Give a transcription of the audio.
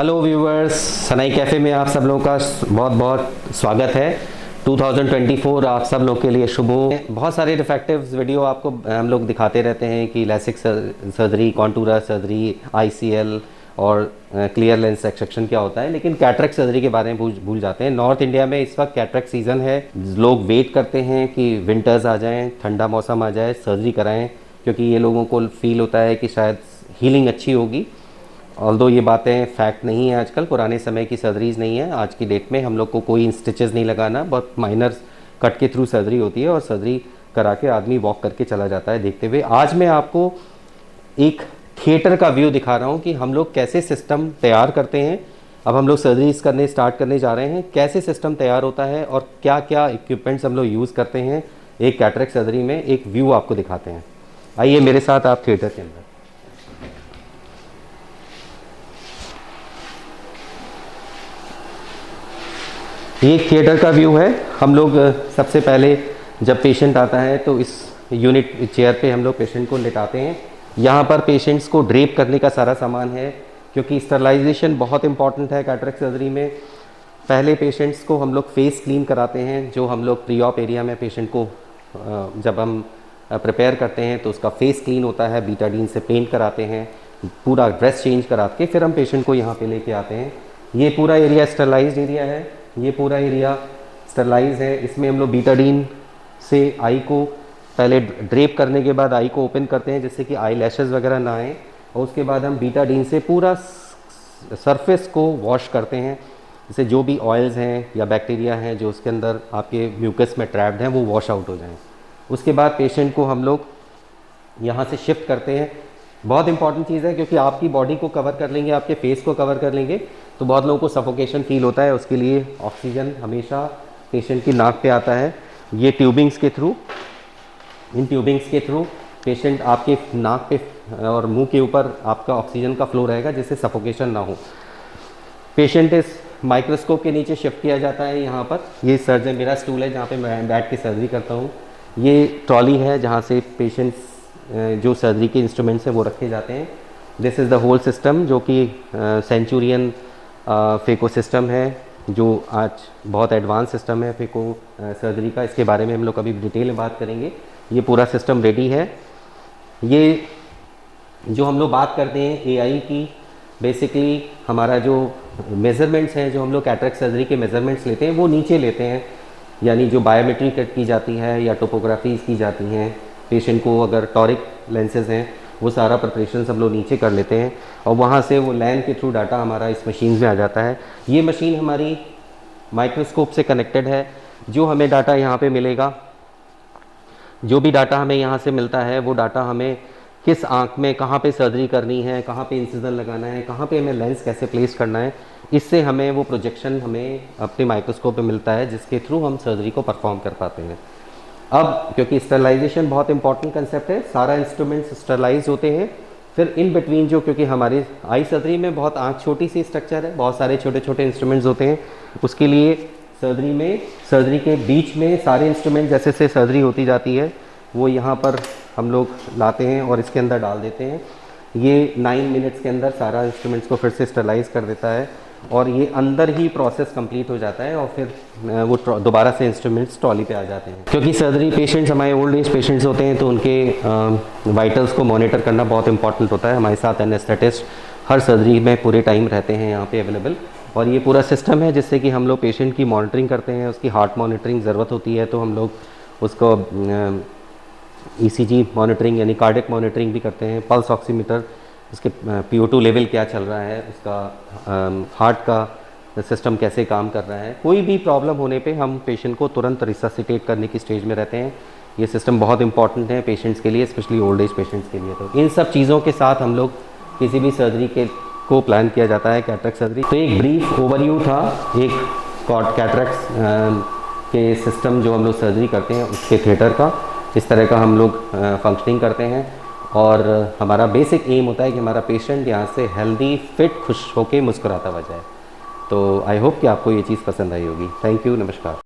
Hello viewers, सनाई cafe में आप सब लोगों का बहुत बहुत स्वागत है। 2024 आप सब लोग के लिए शुभ हो। बहुत सारे रिफ्रैक्टिव वीडियो आपको हम लोग दिखाते रहते हैं कि लैसिक सर्जरी, कॉन्टूरा सर्जरी, आईसीएल और क्लियर लेंस एक्सट्रैक्शन क्या होता है, लेकिन कैटरेक्ट सर्जरी के बारे में भूल जाते हैं। नॉर्थ इंडिया में इस वक्त कैटरेक्ट सीज़न है। लोग वेट करते हैं कि विंटर्स आ जाएँ, ठंडा मौसम आ जाए, सर्जरी कराएँ, क्योंकि ये लोगों को फील होता है कि शायद हीलिंग अच्छी होगी। ऑल्दो ये बातें फैक्ट नहीं है, आजकल पुराने समय की सर्जरीज़ नहीं है। आज की डेट में हम लोग को कोई स्टिचेस नहीं लगाना, बहुत माइनर कट के थ्रू सर्जरी होती है और सर्जरी करा के आदमी वॉक करके चला जाता है देखते हुए। आज मैं आपको एक थिएटर का व्यू दिखा रहा हूँ कि हम लोग कैसे सिस्टम तैयार करते हैं। अब हम लोग सर्जरीज स्टार्ट करने जा रहे हैं, कैसे सिस्टम तैयार होता है और क्या क्या इक्विपमेंट्स हम लोग यूज़ करते हैं एक कैटरेक्ट सर्जरी में। एक व्यू आपको दिखाते हैं, आइए मेरे साथ आप थिएटर के अंदर। ये थिएटर का व्यू है। हम लोग सबसे पहले जब पेशेंट आता है तो इस यूनिट चेयर पे हम लोग पेशेंट को लेटाते हैं। यहाँ पर पेशेंट्स को ड्रेप करने का सारा सामान है, क्योंकि स्टरलाइजेशन बहुत इंपॉर्टेंट है कैटरेक्ट सर्जरी में। पहले पेशेंट्स को हम लोग फेस क्लीन कराते हैं। जो हम लोग प्री ऑप एरिया में पेशेंट को जब हम प्रिपेयर करते हैं तो उसका फेस क्लीन होता है, बीटाडीन से पेंट कराते हैं, पूरा ड्रेस चेंज करा के फिर हम पेशेंट को यहाँ पे लेके आते हैं। ये पूरा एरिया स्टरलाइज्ड एरिया है, ये पूरा एरिया स्टरलाइज है। इसमें हम लोग बीटाडीन से आई को पहले ड्रेप करने के बाद आई को ओपन करते हैं, जिससे कि आई लैशेस वगैरह ना आए, और उसके बाद हम बीटाडीन से पूरा सरफेस को वॉश करते हैं, जिससे जो भी ऑयल्स हैं या बैक्टीरिया हैं जो उसके अंदर आपके म्यूकस में ट्रैप्ड हैं वो वॉश आउट हो जाएं। उसके बाद पेशेंट को हम लोग यहाँ से शिफ्ट करते हैं। बहुत इंपॉर्टेंट चीज़ है, क्योंकि आपकी बॉडी को कवर कर लेंगे, आपके फेस को कवर कर लेंगे तो बहुत लोगों को सफोकेशन फील होता है। उसके लिए ऑक्सीजन हमेशा पेशेंट की नाक पे आता है। ये ट्यूबिंग्स के थ्रू, इन ट्यूबिंग्स के थ्रू पेशेंट आपके नाक पे और मुंह के ऊपर आपका ऑक्सीजन का फ्लो रहेगा, जिससे सफोकेशन ना हो। पेशेंट इस माइक्रोस्कोप के नीचे शिफ्ट किया जाता है। यहाँ पर ये सर्जन मेरा स्टूल है जहाँ पे मैं बैठ के सर्जरी करता हूँ। ये ट्रॉली है जहाँ से पेशेंट्स जो सर्जरी के इंस्ट्रूमेंट्स हैं वो रखे जाते हैं। This is the whole system, जो कि सेंचुरियन फेको सिस्टम है, जो आज बहुत एडवांस सिस्टम है फेको सर्जरी का। इसके बारे में हम लोग अभी डिटेल में बात करेंगे। ये पूरा सिस्टम रेडी है। ये जो हम लोग बात करते हैं एआई की, बेसिकली हमारा जो मेज़रमेंट्स हैं, जो हम लोग कैटरेक्ट सर्जरी के मेज़रमेंट्स लेते हैं वो नीचे लेते हैं, यानी जो बायोमेट्री कट की जाती है या टोपोग्राफीज की जाती हैं। पेशेंट को अगर टॉरिक लेंसेज हैं वो सारा प्रिपरेशन हम लोग नीचे कर लेते हैं, और वहाँ से वो लैन के थ्रू डाटा हमारा इस मशीन में आ जाता है। ये मशीन हमारी माइक्रोस्कोप से कनेक्टेड है। जो हमें डाटा यहाँ पे मिलेगा, जो भी डाटा हमें यहाँ से मिलता है वो डाटा हमें किस आँख में कहाँ पे सर्जरी करनी है, कहाँ पे इंसिजन लगाना है, कहाँ पे हमें लेंस कैसे प्लेस करना है, इससे हमें वो प्रोजेक्शन हमें अपने माइक्रोस्कोप में मिलता है, जिसके थ्रू हम सर्जरी को परफॉर्म कर पाते हैं। अब क्योंकि स्टरलाइजेशन बहुत इंपॉर्टेंट कंसेप्ट है, सारा इंस्ट्रूमेंट्स स्टरलाइज होते हैं। फिर इन बिटवीन जो, क्योंकि हमारी आई सर्जरी में बहुत आँख छोटी सी स्ट्रक्चर है, बहुत सारे छोटे छोटे इंस्ट्रूमेंट्स होते हैं, उसके लिए सर्जरी के बीच में सारे इंस्ट्रूमेंट जैसे से सर्जरी होती जाती है वो यहाँ पर हम लोग लाते हैं और इसके अंदर डाल देते हैं। ये 9 मिनट्स के अंदर सारा इंस्ट्रूमेंट्स को फिर से स्टरलाइज कर देता है, और ये अंदर ही प्रोसेस कंप्लीट हो जाता है, और फिर वो दोबारा से इंस्ट्रूमेंट्स ट्रॉली पे आ जाते हैं। क्योंकि सर्जरी पेशेंट्स हमारे ओल्ड एज पेशेंट्स होते हैं तो उनके वाइटल्स को मॉनिटर करना बहुत इंपॉर्टेंट होता है। हमारे साथ एनेस्थेटिस्ट हर सर्जरी में पूरे टाइम रहते हैं यहाँ पे अवेलेबल, और ये पूरा सिस्टम है जिससे कि हम लोग पेशेंट की मॉनिटरिंग करते हैं। उसकी हार्ट मॉनिटरिंग ज़रूरत होती है तो हम लोग उसको ईसीजी मॉनिटरिंग यानी कार्डियक मॉनिटरिंग भी करते हैं, पल्स ऑक्सीमीटर, उसके PO2 लेवल क्या चल रहा है, उसका हार्ट का सिस्टम कैसे काम कर रहा है। कोई भी प्रॉब्लम होने पे हम पेशेंट को तुरंत रिससिटेट करने की स्टेज में रहते हैं। ये सिस्टम बहुत इंपॉर्टेंट है पेशेंट्स के लिए, स्पेशली ओल्ड एज पेशेंट्स के लिए। तो इन सब चीज़ों के साथ हम लोग किसी भी सर्जरी को प्लान किया जाता है कैटरेक्ट सर्जरी। तो एक ब्रीफ ओवरव्यू था एक कैटरेक्ट के सिस्टम जो हम लोग सर्जरी करते हैं उसके थिएटर का। इस तरह का हम लोग फंक्शनिंग करते हैं, और हमारा बेसिक एम होता है कि हमारा पेशेंट यहाँ से हेल्दी, फिट, खुश होके मुस्कुराता हुआ जाए। तो आई होप कि आपको ये चीज़ पसंद आई होगी। थैंक यू, नमस्कार।